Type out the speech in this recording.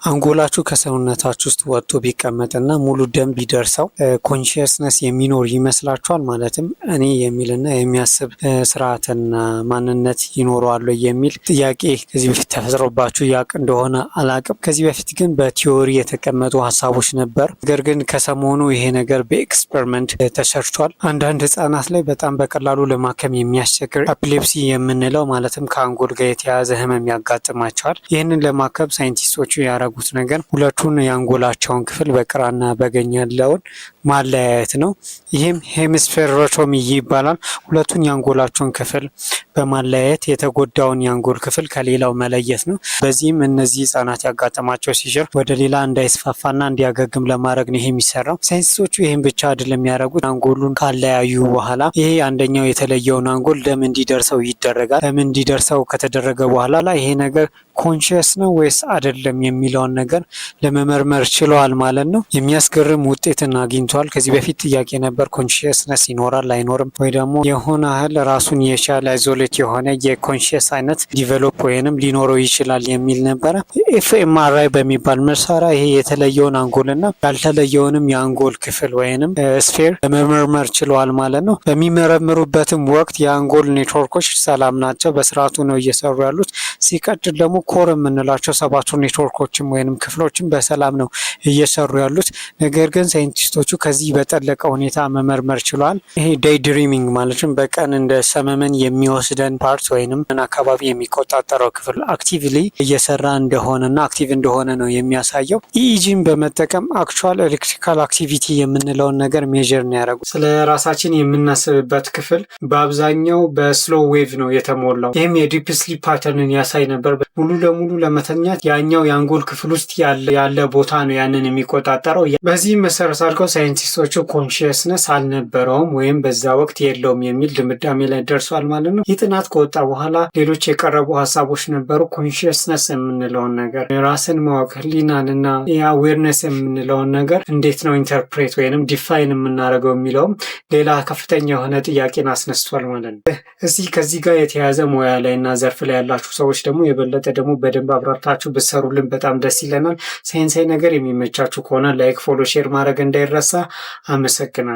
አንጎላችሁ ከሰውነታችሁ ውስጥ ወጥቶ ቢቀመጥና ሙሉ ደም ቢደርሰው ኮንሺየስነስ የሚኖር ይመስላችኋል? ማለትም እኔ የሚልና የሚያስብ ስርዓትና ማንነት ይኖረዋል የሚል ጥያቄ ከዚህ በፊት ተፈጥሮባችሁ ያቅ እንደሆነ አላቅም። ከዚህ በፊት ግን በቲዮሪ የተቀመጡ ሀሳቦች ነበር። ነገር ግን ከሰሞኑ ይሄ ነገር በኤክስፐሪመንት ተሰርቷል። አንዳንድ ህጻናት ላይ በጣም በቀላሉ ለማከም የሚያስቸግር ኤፒሌፕሲ የምንለው ማለትም ከአንጎል ጋር የተያያዘ ህመም ያጋጥማቸዋል። ይህንን ለማከም ሳይንቲስቶቹ ያረጉት ነገር ሁለቱን የአንጎላቸውን ክፍል በግራና በቀኝ ያለውን ማለያየት ነው። ይህም ሄሚስፌሮቶሚ ይባላል። ሁለቱን የአንጎላቸውን ክፍል በማለያየት የተጎዳውን የአንጎል ክፍል ከሌላው መለየት ነው። በዚህም እነዚህ ህጻናት ያጋጠማቸው ሲዥር ወደ ሌላ እንዳይስፋፋና እንዲያገግም ለማድረግ ነው ይሄ የሚሰራው። ሳይንቲስቶቹ ይህም ብቻ አይደለም ያደረጉት። አንጎሉን ካለያዩ በኋላ ይሄ አንደኛው የተለየውን አንጎል ደም እንዲደርሰው ይደረጋል። ደም እንዲደርሰው ከተደረገ በኋላ ይሄ ነገር ኮንሺየስ ነው ወይስ አይደለም የሚለውን ነገር ለመመርመር ችለዋል ማለት ነው። የሚያስገርም ውጤትን አግኝተዋል። ከዚህ በፊት ጥያቄ ነበር፣ ኮንሺየስነስ ይኖራል አይኖርም፣ ወይ ደግሞ የሆነ ያህል ራሱን የቻለ አይዞሌት የሆነ የኮንሺየስ አይነት ዲቨሎፕ ወይንም ሊኖረው ይችላል የሚል ነበረ። ኤፍኤምአርአይ በሚባል መሳሪያ ይሄ የተለየውን አንጎልና ያልተለየውንም የአንጎል ክፍል ወይንም ስፌር ለመመርመር ችለዋል ማለት ነው። በሚመረምሩበትም ወቅት የአንጎል ኔትወርኮች ሰላም ናቸው፣ በስርዓቱ ነው እየሰሩ ያሉት። ሲቀጥል ደግሞ ኮር የምንላቸው ሰባቱ ኔትወርኮችም ወይንም ክፍሎችም በሰላም ነው እየሰሩ ያሉት። ነገር ግን ሳይንቲስቶቹ ከዚህ በጠለቀ ሁኔታ መመርመር ችለዋል። ይሄ ዴይ ድሪሚንግ ማለትም በቀን እንደ ሰመመን የሚወስደን ፓርት ወይንም አካባቢ የሚቆጣጠረው ክፍል አክቲቭሊ እየሰራ እንደሆነና አክቲቭ እንደሆነ ነው የሚያሳየው። ኢኢጂን በመጠቀም አክቹዋል ኤሌክትሪካል አክቲቪቲ የምንለውን ነገር ሜዥር ነው ያደረጉት። ስለ ራሳችን የምናስብበት ክፍል በአብዛኛው በስሎ ዌቭ ነው የተሞላው። ይህም የዲፕ ስሊፕ ፓተርንን ያሳይ ነበር። ሙሉ ለሙሉ ለመተኛት ያኛው የአንጎል ክፍል ውስጥ ያለ ቦታ ነው ያንን የሚቆጣጠረው። በዚህ መሰረት አድርገው ሳይንቲስቶቹ ኮንሺየስነስ አልነበረውም ወይም በዛ ወቅት የለውም የሚል ድምዳሜ ላይ ደርሷል ማለት ነው። ይህ ጥናት ከወጣ በኋላ ሌሎች የቀረቡ ሀሳቦች ነበሩ። ኮንሺየስነስ የምንለውን ነገር፣ ራስን ማወቅ፣ ህሊናን እና አዌርነስ የምንለውን ነገር እንዴት ነው ኢንተርፕሬት ወይንም ዲፋይን የምናደርገው የሚለውም ሌላ ከፍተኛ የሆነ ጥያቄን አስነስቷል ማለት ነው። እዚህ ከዚህ ጋር የተያያዘ ሙያ ላይ እና ዘርፍ ላይ ያላችሁ ሰዎች ደግሞ የበለጠ ደግሞ በደንብ አብራርታችሁ ብትሰሩልን በጣም ደስ ይለናል። ሳይንሳዊ ነገር የሚመቻችሁ ከሆነ ላይክ፣ ፎሎ፣ ሼር ማድረግ እንዳይረሳ። አመሰግናለሁ።